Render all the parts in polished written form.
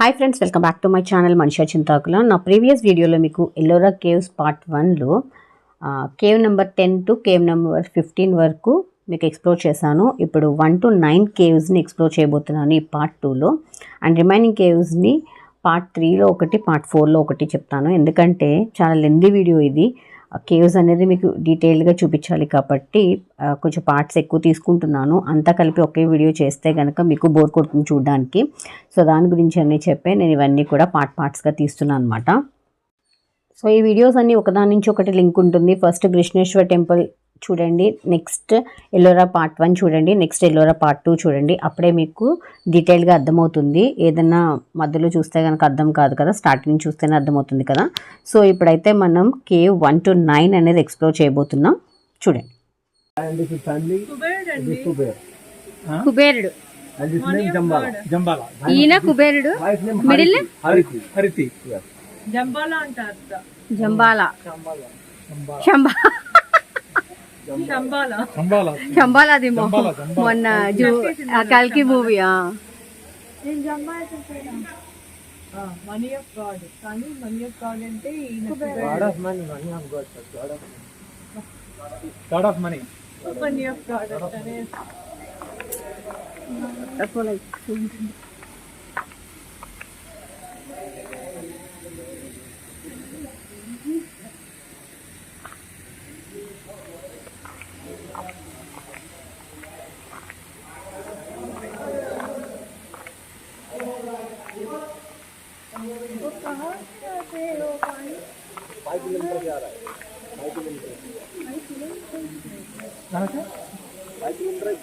Hi friends, welcome back to my channel Manisha Chintakula. నా previous వీడియోలో మీకు ఎల్లోరా కేవ్స్ పార్ట్ 1లో cave number 10 to cave number 15 వరకు మీకు ఎక్స్ప్లోర్ చేశాను. ఇప్పుడు 1 to 9 కేవ్స్ని ఎక్స్ప్లోర్ చేయబోతున్నాను ఈ పార్ట్ 2లో. అండ్ రిమైనింగ్ కేవ్స్ని పార్ట్ 3లో ఒకటి, పార్ట్ 4లో ఒకటి చెప్తాను. ఎందుకంటే చాలా లెందీ వీడియో ఇది. కేవ్స్ అనేది మీకు డీటెయిల్డ్గా చూపించాలి కాబట్టి కొంచెం పార్ట్స్ ఎక్కువ తీసుకుంటున్నాను. అంతా కలిపి ఒకే వీడియో చేస్తే కనుక మీకు బోర్ కొడుతుంది చూడడానికి. సో దాని గురించి అన్నీ చెప్పే నేను ఇవన్నీ కూడా పార్ట్స్గా తీస్తున్నాను అనమాట. సో ఈ వీడియోస్ అన్నీ ఒకదాని నుంచి ఒకటి లింక్ ఉంటుంది. ఫస్ట్ కృష్ణేశ్వర టెంపుల్ చూడండి, నెక్స్ట్ ఎల్లోరా పార్ట్ 1 చూడండి, నెక్స్ట్ ఎల్లోరా పార్ట్ 2 చూడండి. అప్పుడే మీకు డీటెయిల్గా అర్థమవుతుంది. ఏదన్నా మధ్యలో చూస్తే కనుక అర్థం కాదు కదా, స్టార్టింగ్ చూస్తేనే అర్థమవుతుంది కదా. సో ఇప్పుడైతే మనం కేవ్ 1 to 9 అనేది ఎక్స్ప్లోర్ చేయబోతున్నాం. చూడండి. కుబేరుడు, ఈయన కుబేరుడు, మిడిల్ జంబాలా అంటారు. శంబాలాది మొన్న కల్కి మూవీ. మనీ ఆఫ్ గాడ్, కానీ మనీ ఆఫ్ గాడ్ అంటే God of money of God అంటే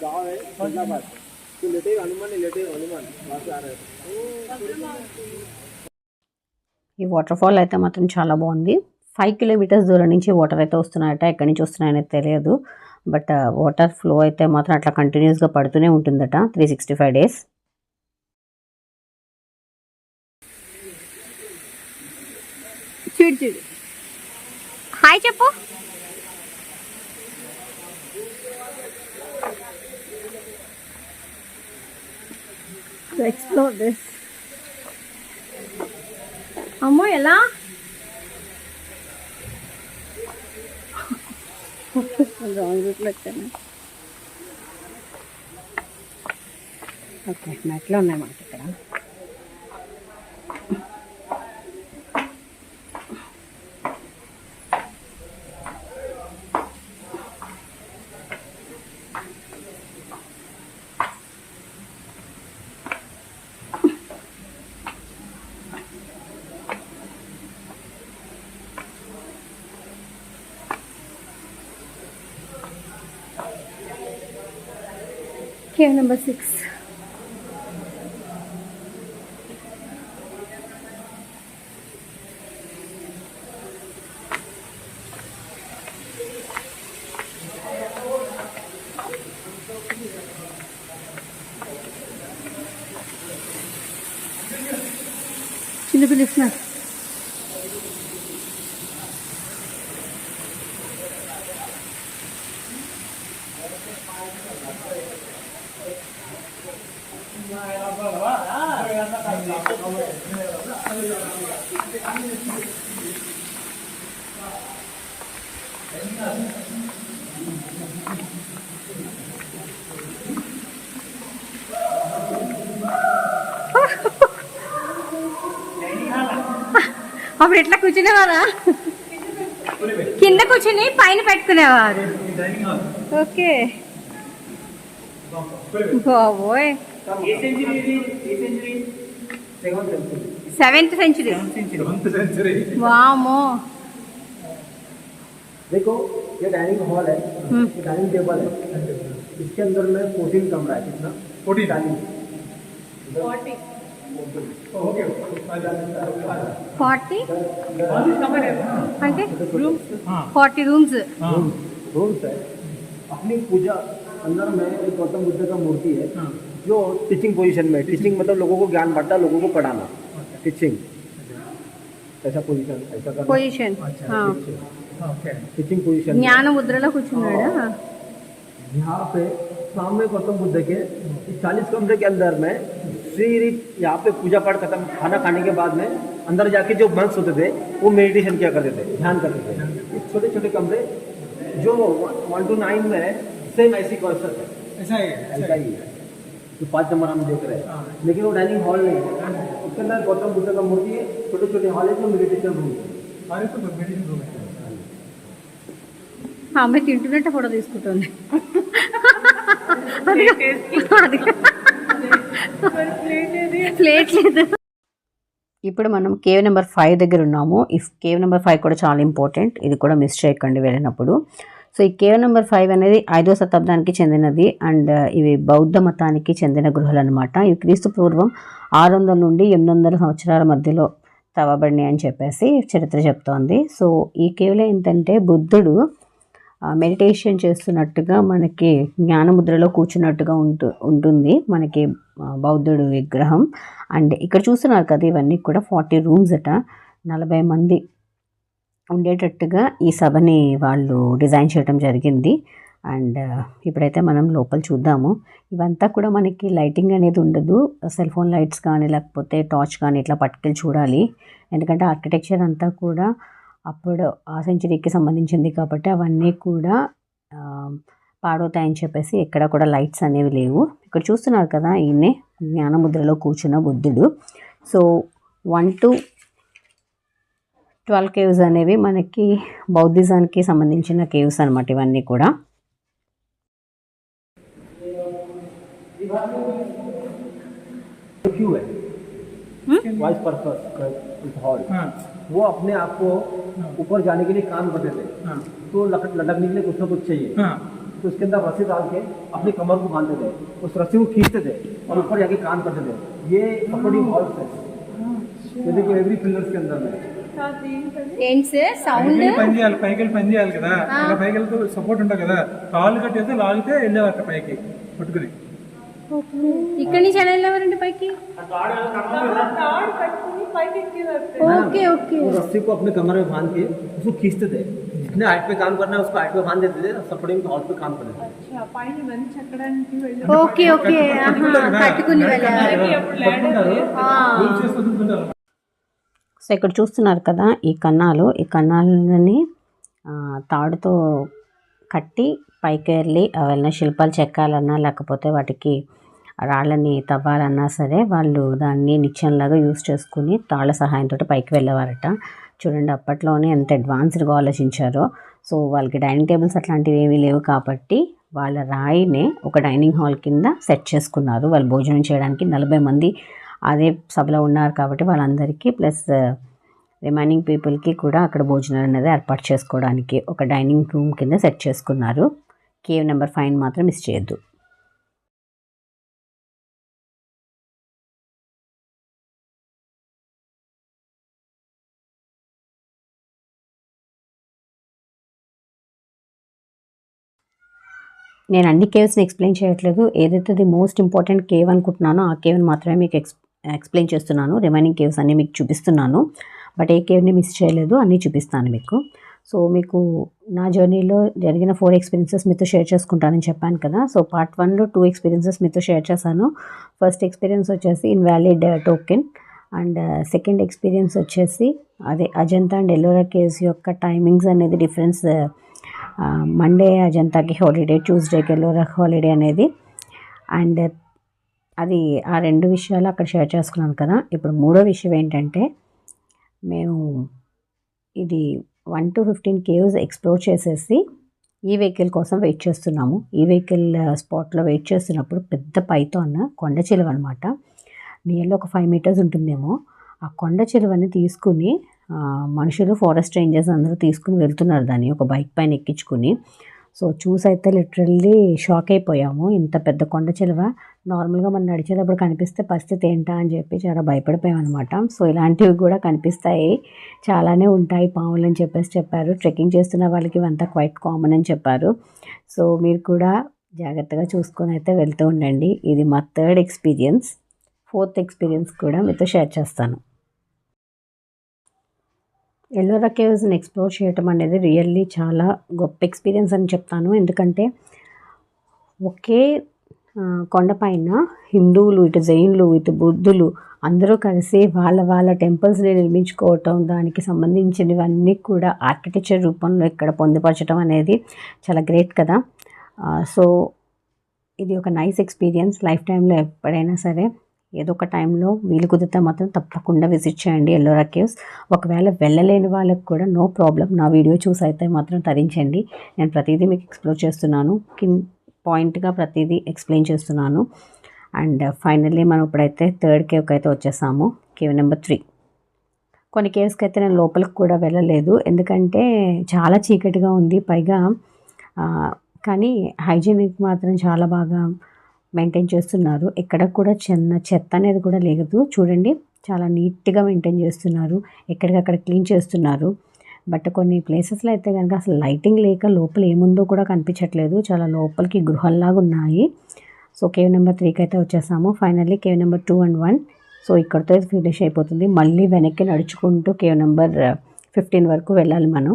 गाँव है फैसलाबाद तो लेटेव हनुमान ఈ వాటర్ ఫాల్ అయితే మాత్రం చాలా బాగుంది. 5 కిలోమీటర్స్ దూరం నుంచి వాటర్ అయితే వస్తున్నాయట. ఎక్కడి నుంచి వస్తున్నాయనేది తెలియదు, బట్ వాటర్ ఫ్లో అయితే మాత్రం అట్లా కంటిన్యూస్గా పడుతూనే ఉంటుందట 365 days. చూడు హాయ్ చెప్పు. Explore this. అమ్మో ఎలా రాంగ్ రూట్లో వచ్చాను. ఓకే, మెట్లు ఉన్నాయి మనకి ఇక్కడ. Cave number 6. Sini bilisna. అప్పుడు ఎట్లా కూర్చునేవారా? కింద కూర్చుని పైన పెట్టుకునేవారు. ఓకే బాబోయ్, 7th century. वामो देखो, ये डाइनिंग हॉल है, ये डाइनिंग टेबल है. इसके अंदर में 14 कमरा है. कितना? 40 डाइनिंग 40 అంటే 40 rooms है. अपनी पूजा अंदर में एक गौतम बुद्ध का मूर्ति है जो टीचिंग पोजीशन में. टीचिंग मतलब लोगों को ज्ञान बांटना, लोगों को पढ़ाना. टीचिंग ऐसा पोजीशन, ऐसा पोजीशन. हाँ, टीचिंग पोजीशन. ज्ञान मुद्रला కూర్చున్నాడా. यहाँ पे सामने गौतम बुद्ध के 40 कमरे के अंदर में सिर्फ यहाँ पे पूजा पाठ खत्म, खाना खाने के बाद में अंदर जाके जो मंक्स होते थे वो मेडिटेशन किया करते थे, ध्यान करते थे। छोटे छोटे कमरे जो 1 to 9 में है, सेम ऐसी कॉन्सेप्ट है, ऐसा ही है जो 5 नंबर हम देख रहे हैं। लेकिन वो डाइनिंग हॉल नहीं है, उसके अंदर गौतम बुद्ध का मूर्ति है, छोटे छोटे हॉल है जो मेडिटेशन रूम है। ఆమె తింటున్నట్టు ఫోటో తీసుకుంటుంది. ప్లేట్ లేదు. ఇప్పుడు మనం కేవ్ నెంబర్ 5 దగ్గర ఉన్నాము. ఈ కేవ్ నెంబర్ 5 కూడా చాలా ఇంపార్టెంట్, ఇది కూడా మిస్ చేయకండి వెళ్ళినప్పుడు. సో ఈ కేవ్ నెంబర్ 5 అనేది 5వ శతాబ్దానికి చెందినది అండ్ ఇవి బౌద్ధ మతానికి చెందిన గృహాలు అనమాట. ఇవి క్రీస్తు పూర్వం 600 నుండి 800 సంవత్సరాల మధ్యలో తవ్వబడినాయి అని చెప్పేసి చరిత్ర చెప్తోంది. సో ఈ కేవ్లో ఏంటంటే బుద్ధుడు మెడిటేషన్ చేస్తున్నట్టుగా మనకి జ్ఞానముద్రలో కూర్చున్నట్టుగా ఉంటుంది మనకి బౌద్ధుడు విగ్రహం. అండ్ ఇక్కడ చూస్తున్నారు కదా, ఇవన్నీ కూడా 40 రూమ్స్ అట. 40 మంది ఉండేటట్టుగా ఈ సభని వాళ్ళు డిజైన్ చేయడం జరిగింది. అండ్ ఇప్పుడైతే మనం లోపల చూద్దాము. ఇవంతా కూడా మనకి లైటింగ్ అనేది ఉండదు, సెల్ ఫోన్ లైట్స్ కానీ లేకపోతే టార్చ్ కానీ ఇట్లా పట్టుకెళ్ళి చూడాలి. ఎందుకంటే ఆర్కిటెక్చర్ అంతా కూడా అప్పుడు ఆ సెంచరీకి సంబంధించింది కాబట్టి అవన్నీ కూడా పాడవుతాయని చెప్పేసి ఎక్కడ కూడా లైట్స్ అనేవి లేవు. ఇక్కడ చూస్తున్నారు కదా, ఈయనే జ్ఞానముద్రలో కూర్చున్న బుద్ధుడు. సో 1 to 12 కేవ్స్ అనేవి మనకి బౌద్ధిజానికి సంబంధించిన కేవ్స్ అనమాట ఇవన్నీ కూడా. क्यों है वाइस पर्पस हॉल, वो अपने आप को ऊपर जाने के लिए काम करते थे, तो लटकने के लिए कुछ ना कुछ चाहिए, तो उसके अंदर रस्सी डाल के अपनी कमर को बांधते थे, उस रस्सी को खींचते थे और ऊपर जाके काम करते थे. ये सपोर्टिंग हॉल्स है, ये देखो एवरी पिलर्स के अंदर में సౌండ్ పైకి పని చేయాలి కదా, పైకి వెళ్తూ సపోర్ట్ ఉంటుంది కదా, కాళ్ళు కట్టేస్తే లాగితే వెళ్ళేవారు పైకి పట్టుకుని. ఇక్కడ నుంచి ఎలా వెళ్ళేవారండి పైకి? ओके ओके, रस्सी को अपने कमर में बांध के उसको खींचते थे, जितने हाइट पे काम करना है उसको हाइट पे बांध देते थे, सपोर्टिंग हॉल पे काम करते थे. ఓకే ఓకే, పట్టుకుని వెళ్ళేవారు. సో ఇక్కడ చూస్తున్నారు కదా, ఈ కన్నాలని తాడుతో కట్టి పైకి వెళ్ళి అవన్నీ శిల్పాలు చెక్కాలన్నా లేకపోతే వాటికి రాళ్ళని తవ్వాలన్నా సరే వాళ్ళు దాన్ని నిత్యంలాగా యూజ్ చేసుకుని తాళ్ళ సహాయంతో పైకి వెళ్ళేవారట. చూడండి అప్పట్లోనే ఎంత అడ్వాన్స్డ్గా ఆలోచించారో. సో వాళ్ళకి డైనింగ్ టేబుల్స్ అట్లాంటివి ఏమీ లేవు కాబట్టి వాళ్ళ రాయినే ఒక డైనింగ్ హాల్ కింద సెట్ చేసుకున్నారు. వాళ్ళు భోజనం చేయడానికి 40 మంది అదే సభలో ఉన్నారు కాబట్టి వాళ్ళందరికీ ప్లస్ రిమైనింగ్ పీపుల్కి కూడా అక్కడ భోజనాలు అనేది ఏర్పాటు చేసుకోవడానికి ఒక డైనింగ్ రూమ్ కింద సెట్ చేసుకున్నారు. కేవ్ నెంబర్ 5 మాత్రం మిస్ చేయొద్దు. నేను అన్ని కేవ్స్ని ఎక్స్ప్లెయిన్ చేయట్లేదు, ఏదైతే ది మోస్ట్ ఇంపార్టెంట్ కేవ్ అనుకుంటున్నానో ఆ కేవ్ని మాత్రమే మీకు ఎక్స్ప్లెయిన్ చేస్తున్నాను. రిమైనింగ్ కేవ్స్ అన్నీ మీకు చూపిస్తున్నాను, బట్ ఏ కేవ్ని మిస్ చేయలేదు, అన్నీ చూపిస్తాను మీకు. సో మీకు నా జర్నీలో జరిగిన 4 ఎక్స్పీరియన్సెస్ మీతో షేర్ చేసుకుంటానని చెప్పాను కదా. సో పార్ట్ 1లో 2 ఎక్స్పీరియన్సెస్ మీతో షేర్ చేశాను. ఫస్ట్ ఎక్స్పీరియన్స్ వచ్చేసి invalid token and second experience వచ్చేసి అదే అజంతా అండ్ ఎల్లోరా కేవ్స్ యొక్క టైమింగ్స్ అనేది డిఫరెన్స్. మండే అజంతాకి హాలిడే, ట్యూస్డేకి ఎల్లోరా హాలిడే అనేది. అండ్ అది ఆ 2 విషయాలు అక్కడ షేర్ చేసుకున్నాను కదా. ఇప్పుడు మూడో విషయం ఏంటంటే మేము ఇది 1 to 15 కేవ్స్ ఎక్స్ప్లోర్ చేసేసి ఈ వెహికల్ కోసం వెయిట్ చేస్తున్నాము. ఈ వెహికల్ స్పాట్లో వెయిట్ చేస్తున్నప్పుడు పెద్ద పైథాన్ కొండ చిలువ అనమాట, నియర్లో ఒక 5 meters ఉంటుందేమో. ఆ కొండ చిలువని తీసుకుని మనుషులు ఫారెస్ట్ రేంజర్స్ అందరూ తీసుకుని వెళ్తున్నారు దాన్ని ఒక బైక్ పైన ఎక్కించుకుని. సో చూసైతే లిటరల్లీ షాక్ అయిపోయాము. ఇంత పెద్ద కొండ చిలువ నార్మల్గా మనం నడిచేటప్పుడు కనిపిస్తే పరిస్థితి ఏంటా అని చెప్పి చాలా భయపడిపోయాం అనమాట. సో ఇలాంటివి కూడా కనిపిస్తాయి, చాలానే ఉంటాయి పాములు అని చెప్పేసి చెప్పారు. ట్రెక్కింగ్ చేస్తున్న వాళ్ళకి ఇవంతా క్వైట్ కామన్ అని చెప్పారు. సో మీరు కూడా జాగ్రత్తగా చూసుకొని అయితే వెళ్తూ ఉండండి. ఇది మా 3rd ఎక్స్పీరియన్స్. 4th ఎక్స్పీరియన్స్ కూడా మీతో షేర్ చేస్తాను. ఎల్లోరా కేవ్స్ని ఎక్స్ప్లోర్ చేయటం అనేది రియల్లీ చాలా గొప్ప ఎక్స్పీరియన్స్ అని చెప్తాను. ఎందుకంటే ఒకే కొండపైన హిందువులు, ఇటు జైన్లు, ఇటు బుద్ధులు అందరూ కలిసి వాళ్ళ వాళ్ళ టెంపుల్స్ని నిర్మించుకోవటం, దానికి సంబంధించినవన్నీ కూడా ఆర్కిటెక్చర్ రూపంలో ఇక్కడ పొందుపరచడం అనేది చాలా గ్రేట్ కదా. సో ఇది ఒక నైస్ ఎక్స్పీరియన్స్. లైఫ్ టైంలో ఎప్పుడైనా సరే ఏదో ఒక టైంలో వీలు కుదిరితే మాత్రం తప్పకుండా విజిట్ చేయండి ఎల్లోరా కేవ్స్. ఒకవేళ వెళ్ళలేని వాళ్ళకి కూడా నో ప్రాబ్లం, నా వీడియో చూసి అయితే మాత్రం తరించండి. నేను ప్రతిదీ మీకు ఎక్స్ప్లోర్ చేస్తున్నాను, పాయింట్గా ప్రతిదీ ఎక్స్ప్లెయిన్ చేస్తున్నాను. అండ్ ఫైనల్లీ మనం ఇప్పుడైతే థర్డ్ కేవ్కి అయితే వచ్చేసాము, కేవ్ నెంబర్ 3. కొన్ని కేవ్స్కి అయితే నేను లోపలికి కూడా వెళ్ళలేదు, ఎందుకంటే చాలా చీకటిగా ఉంది. పైగా కానీ హైజీనిక్ మాత్రం చాలా బాగా మెయింటైన్ చేస్తున్నారు. ఎక్కడ కూడా చిన్న చెత్త అనేది కూడా లేదు. చూడండి, చాలా నీట్గా మెయింటైన్ చేస్తున్నారు, ఎక్కడికక్కడ క్లీన్ చేస్తున్నారు. బట్ కొన్ని ప్లేసెస్లో అయితే కనుక అసలు లైటింగ్ లేక లోపల ఏముందో కూడా కనిపించట్లేదు, చాలా లోపలికి గృహల్లాగా ఉన్నాయి. సో కేవ్ నెంబర్ 3కి అయితే వచ్చేసాము. Finally cave number 2 and 1. So ఇక్కడితో ఫినిష్ అయిపోతుంది. మళ్ళీ వెనక్కి నడుచుకుంటూ కేవ్ నెంబర్ 15 వరకు వెళ్ళాలి మనం.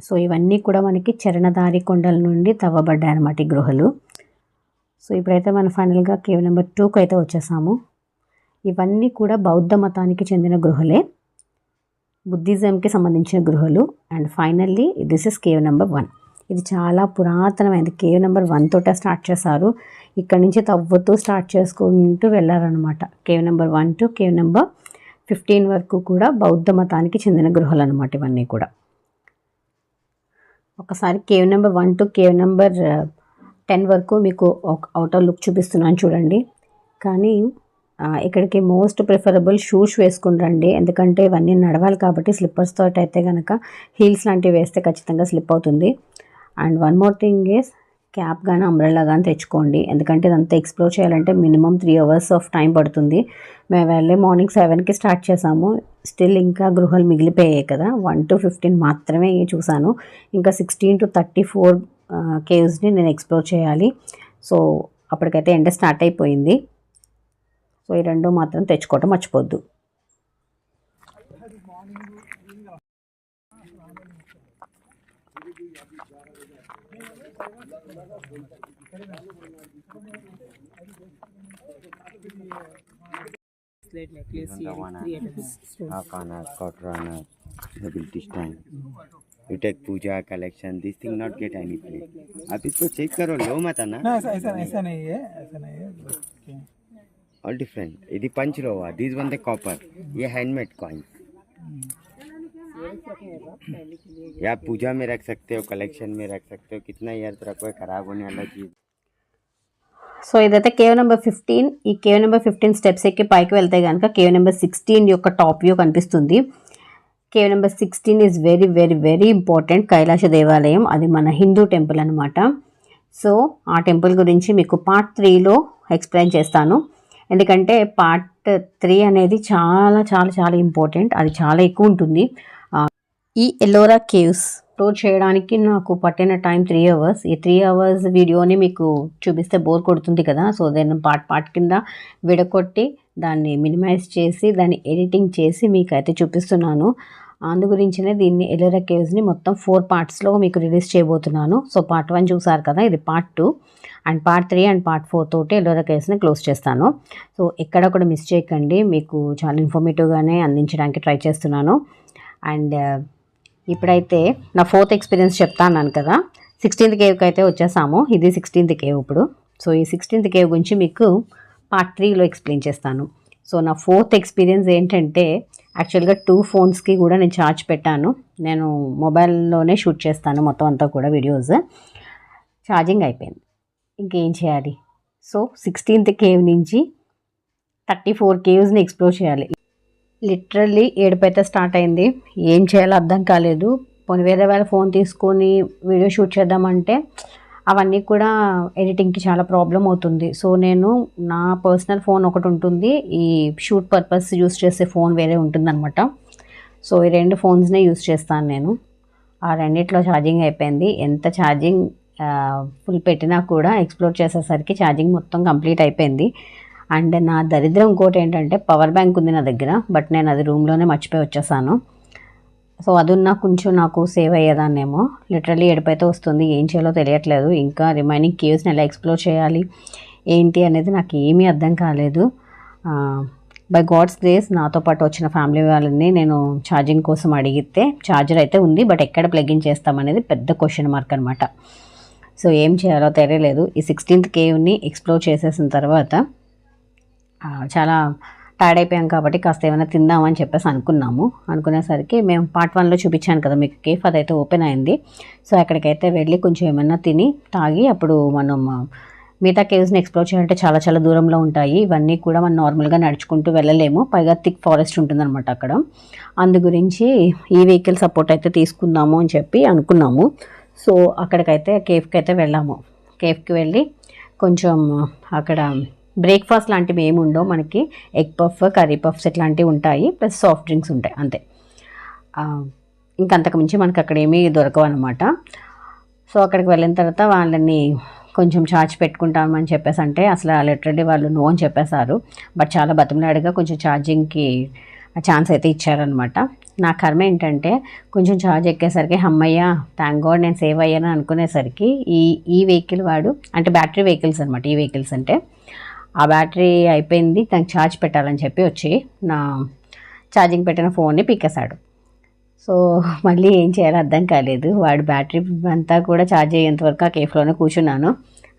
సో ఇవన్నీ కూడా మనకి చరణదారి కొండల నుండి తవ్వబడ్డాయి అన్నమాట ఈ గృహలు. సో ఇప్పుడైతే మనం ఫైనల్గా కేవ్ నెంబర్ 2కి అయితే వచ్చేసాము. ఇవన్నీ కూడా బౌద్ధ మతానికి చెందిన గృహలే, బుద్ధిజంకి సంబంధించిన గృహలు. And finally this is cave number 1. ఇది చాలా పురాతనమైనది. కేవ్ నెంబర్ 1 తోటే స్టార్ట్ చేశారు, ఇక్కడ నుంచి తవ్వుతూ స్టార్ట్ చేసుకుంటూ వెళ్ళారనమాట. Cave number 1 to cave number 15 వరకు కూడా బౌద్ధ మతానికి చెందిన గృహలు అనమాట ఇవన్నీ కూడా. ఒకసారి cave number 1 to cave number 10 వరకు మీకు ఒక అవుటర్ లుక్ చూపిస్తున్నాను చూడండి. కానీ ఇక్కడికి మోస్ట్ ప్రిఫరబుల్ షూస్ వేసుకుని రండి, ఎందుకంటే ఇవన్నీ నడవాలి కాబట్టి. స్లిప్పర్స్ తోటి అయితే కనుక హీల్స్ లాంటివి వేస్తే ఖచ్చితంగా స్లిప్ అవుతుంది. And one more thing is cap కానీ అంబ్రెల్లా కానీ తెచ్చుకోండి, ఎందుకంటే ఇదంతా ఎక్స్ప్లోర్ చేయాలంటే మినిమం 3 hours ఆఫ్ టైం పడుతుంది. మేము వెళ్ళి మార్నింగ్ 7కి స్టార్ట్ చేసాము, స్టిల్ ఇంకా గృహాలు మిగిలిపోయాయి కదా. 1 to 15 మాత్రమే చూశాను, ఇంకా 16 to 34 కేవ్స్ని నేను ఎక్స్ప్లోర్ చేయాలి. సో అప్పటికైతే ఎండ స్టార్ట్ అయిపోయింది. సో ఈ రెండు మాత్రం తెచ్చుకోవటం మర్చిపోద్దు. You take puja collection, this thing not get any plate. आप इसको चेक करो, लो मत ना. ऐसा नहीं है. Okay. All different. ఇది पंच लोहा, this one the copper. ये हैंडमेड कॉइन. या पूजा में रख सकते हो, कलेक्शन में रख सकते हो, कितना ईयर तक रखो, खराब होने वाला चीज. సో ఇదైతే కేవ్ నెంబర్ 15. ఈ కేవ్ నెంబర్ 15 స్టెప్స్ ఎక్కి పైకి వెళ్తే కనుక కేవ్ నెంబర్ 16 యొక్క టాప్ వ్యూ కనిపిస్తుంది. Cave number 16 is very very very important Kailasa దేవాలయం, అది మన హిందూ టెంపుల్ అనమాట. సో ఆ టెంపుల్ గురించి మీకు పార్ట్ 3లో ఎక్స్ప్లెయిన్ చేస్తాను, ఎందుకంటే పార్ట్ 3 అనేది చాలా చాలా చాలా ఇంపార్టెంట్, అది చాలా ఎక్కువ ఉంటుంది. ఈ ఎల్లోరా కేవ్స్ టూర్ చేయడానికి నాకు పట్టిన టైం 3 hours. ఈ 3 hours వీడియోని మీకు చూపిస్తే బోర్ కొడుతుంది కదా. సో నేను పార్ట్ కింద విడగొట్టి దాన్ని మినిమైజ్ చేసి దాన్ని ఎడిటింగ్ చేసి మీకు అయితే చూపిస్తున్నాను. అందు గురించినే దీన్ని ఎల్లోరా కేవ్స్ని మొత్తం 4 partsలో మీకు రిలీజ్ చేయబోతున్నాను. సో పార్ట్ 1 చూసారు కదా, ఇది part 2 and part 3 and part 4 తోటి ఎల్లోరా కేవ్స్ని క్లోజ్ చేస్తాను. సో ఎక్కడ కూడా మిస్ చేయకండి, మీకు చాలా ఇన్ఫర్మేటివ్గానే అందించడానికి ట్రై చేస్తున్నాను. అండ్ ఇప్పుడైతే నా 4th ఎక్స్పీరియన్స్ చెప్తాను కదా. 16th కేవ్కి అయితే వచ్చేసాము, ఇది 16th కేవ్ ఇప్పుడు. సో ఈ 16th కేవ్ గురించి మీకు పార్ట్ 3లో ఎక్స్ప్లెయిన్ చేస్తాను. సో నా 4th ఎక్స్పీరియన్స్ ఏంటంటే, యాక్చువల్గా 2 phonesకి కూడా నేను ఛార్జ్ పెట్టాను. నేను మొబైల్లోనే షూట్ చేస్తాను మొత్తం అంతా కూడా వీడియోస్. ఛార్జింగ్ అయిపోయింది, ఇంకేం చేయాలి. సో 16th కేవ్ నుంచి 34 కేవ్స్ని ఎక్స్ప్లోర్ చేయాలి. లిటరల్లీ ఏడుపైతే స్టార్ట్ అయింది, ఏం చేయాలో అర్థం కాలేదు. పోనీ వేరే వాళ్ళ ఫోన్ తీసుకొని వీడియో షూట్ చేద్దామంటే అవన్నీ కూడా ఎడిటింగ్కి చాలా ప్రాబ్లం అవుతుంది. సో నేను నా పర్సనల్ ఫోన్ ఒకటి ఉంటుంది, ఈ షూట్ పర్పస్ యూస్ చేసే ఫోన్ వేరే ఉంటుందన్నమాట. సో ఈ 2 phonesనే యూస్ చేస్తాను నేను. ఆ రెండిట్లో ఛార్జింగ్ అయిపోయింది. ఎంత ఛార్జింగ్ ఫుల్ పెట్టినా కూడా ఎక్స్ప్లోర్ చేసేసరికి ఛార్జింగ్ మొత్తం కంప్లీట్ అయిపోయింది. అండ్ నా దరిద్రం ఇంకోటి ఏంటంటే, పవర్ బ్యాంక్ ఉంది నా దగ్గర, బట్ నేను అది రూమ్లోనే మర్చిపోయి వచ్చేసాను. సో అది ఉన్నా కొంచెం నాకు సేవ్ అయ్యేదాన్నేమో. లిటరల్లీ ఏడుపైతే వస్తుంది, ఏం చేయాలో తెలియట్లేదు. ఇంకా రిమైనింగ్ కేవ్స్ని ఎలా ఎక్స్ప్లోర్ చేయాలి ఏంటి అనేది నాకు ఏమీ అర్థం కాలేదు. బై గాడ్స్ గ్రేస్ నాతో పాటు వచ్చిన ఫ్యామిలీ వాళ్ళని నేను ఛార్జింగ్ కోసం అడిగితే ఛార్జర్ అయితే ఉంది, బట్ ఎక్కడ ప్లగ్ ఇన్ చేస్తామనేది పెద్ద క్వశ్చన్ మార్క్ అనమాట. సో ఏం చేయాలో తెలియలేదు. ఈ 16th కేవ్ని ఎక్స్ప్లోర్ చేసేసిన తర్వాత చాలా టైర్డ్ అయిపోయాం కాబట్టి కాస్త ఏమైనా తిందామని చెప్పేసి అనుకునేసరికి మేము పార్ట్ 1లో చూపించాను కదా మీకు కేఫ్, అదైతే ఓపెన్ అయింది. సో అక్కడికైతే వెళ్ళి కొంచెం ఏమైనా తిని తాగి అప్పుడు మనం మిగతా కేవ్స్ని ఎక్స్ప్లోర్ చేయాలంటే చాలా చాలా దూరంలో ఉంటాయి. ఇవన్నీ కూడా మనం నార్మల్గా నడుచుకుంటూ వెళ్ళలేము, పైగా థిక్ ఫారెస్ట్ ఉంటుందన్నమాట అక్కడ. అందు గురించి ఈ వెహికల్ సపోర్ట్ అయితే తీసుకుందాము అని చెప్పి అనుకున్నాము. సో అక్కడికైతే కేఫ్కి అయితే వెళ్ళాము. కేఫ్కి వెళ్ళి కొంచెం అక్కడ బ్రేక్ఫాస్ట్ లాంటివి ఏమి ఉండవు మనకి, ఎగ్ పఫ్, కర్రీ పఫ్స్ ఇట్లాంటివి ఉంటాయి, ప్లస్ సాఫ్ట్ డ్రింక్స్ ఉంటాయి అంతే. ఇంకంతకు మించి మనకి అక్కడ ఏమీ దొరకవు అనమాట. సో అక్కడికి వెళ్ళిన తర్వాత వాళ్ళని కొంచెం ఛార్జ్ పెట్టుకుంటామని చెప్పేసి అంటే అసలు లిటరల్లీ వాళ్ళు నో అని చెప్పేశారు. బట్ చాలా బతిమలాడిగా కొంచెం ఛార్జింగ్కి ఛాన్స్ అయితే ఇచ్చారనమాట. నా కర్మ ఏంటంటే కొంచెం ఛార్జ్ ఎక్కేసరికి అమ్మయ్య థ్యాంక్ గాడ్ నేను సేవ్ అయ్యాను అనుకునేసరికి ఈ వెహికల్ వాడు, అంటే బ్యాటరీ వెహికల్స్ అనమాట ఈ వెహికల్స్ అంటే, ఆ బ్యాటరీ అయిపోయింది, దానికి ఛార్జ్ పెట్టాలని చెప్పి వచ్చి నా ఛార్జింగ్ పెట్టిన ఫోన్ని పీకేశాడు. సో మళ్ళీ ఏం చేయాలో అర్థం కాలేదు. వాడు బ్యాటరీ అంతా కూడా ఛార్జ్ అయ్యేంత వరకు ఆ కేఫ్లోనే కూర్చున్నాను.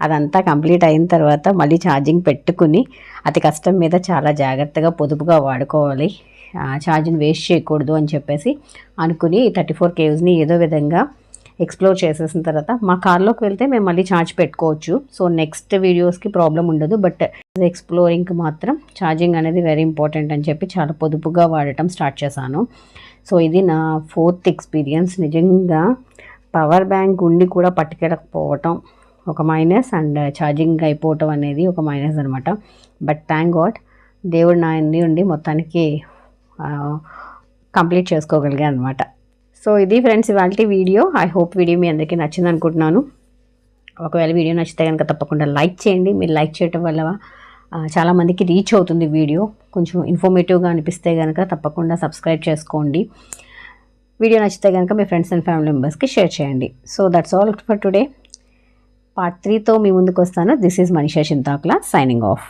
అదంతా కంప్లీట్ అయిన తర్వాత మళ్ళీ ఛార్జింగ్ పెట్టుకుని అతి కష్టం మీద చాలా జాగ్రత్తగా పొదుపుగా వాడుకోవాలి, ఛార్జింగ్ వేస్ట్ చేయకూడదు అని చెప్పేసి అనుకుని 34 కేవ్స్ని ఏదో విధంగా ఎక్స్ప్లోర్ చేసేసిన తర్వాత మా కార్లోకి వెళ్తే మేము మళ్ళీ ఛార్జ్ పెట్టుకోవచ్చు. సో నెక్స్ట్ వీడియోస్కి ప్రాబ్లం ఉండదు, బట్ ఎక్స్ప్లోరింగ్కి మాత్రం ఛార్జింగ్ అనేది వెరీ ఇంపార్టెంట్ అని చెప్పి చాలా పొదుపుగా వాడటం స్టార్ట్ చేశాను. సో ఇది నా 4th ఎక్స్పీరియన్స్. నిజంగా పవర్ బ్యాంక్ ఉండి కూడా పట్టుకెళ్ళకపోవటం ఒక మైనస్, అండ్ ఛార్జింగ్ అయిపోవటం అనేది ఒక మైనస్ అనమాట. బట్ థ్యాంక్ గాడ్ దేవుడు నా ఉండి మొత్తానికి కంప్లీట్ చేసుకోగలిగా అనమాట. సో ఇది ఫ్రెండ్స్ ఇవాళ వీడియో. ఐ హోప్ వీడియో మీ అందరికీ నచ్చింది అనుకుంటున్నాను. ఒకవేళ వీడియో నచ్చితే కనుక తప్పకుండా లైక్ చేయండి. మీరు లైక్ చేయటం వల్ల చాలామందికి రీచ్ అవుతుంది వీడియో. కొంచెం ఇన్ఫర్మేటివ్గా అనిపిస్తే కనుక తప్పకుండా సబ్స్క్రైబ్ చేసుకోండి. వీడియో నచ్చితే కనుక మీ ఫ్రెండ్స్ అండ్ ఫ్యామిలీ మెంబర్స్కి షేర్ చేయండి. So that's all for today. Part 3తో మీ ముందుకు వస్తాను. This is Manisha Chintakula signing of.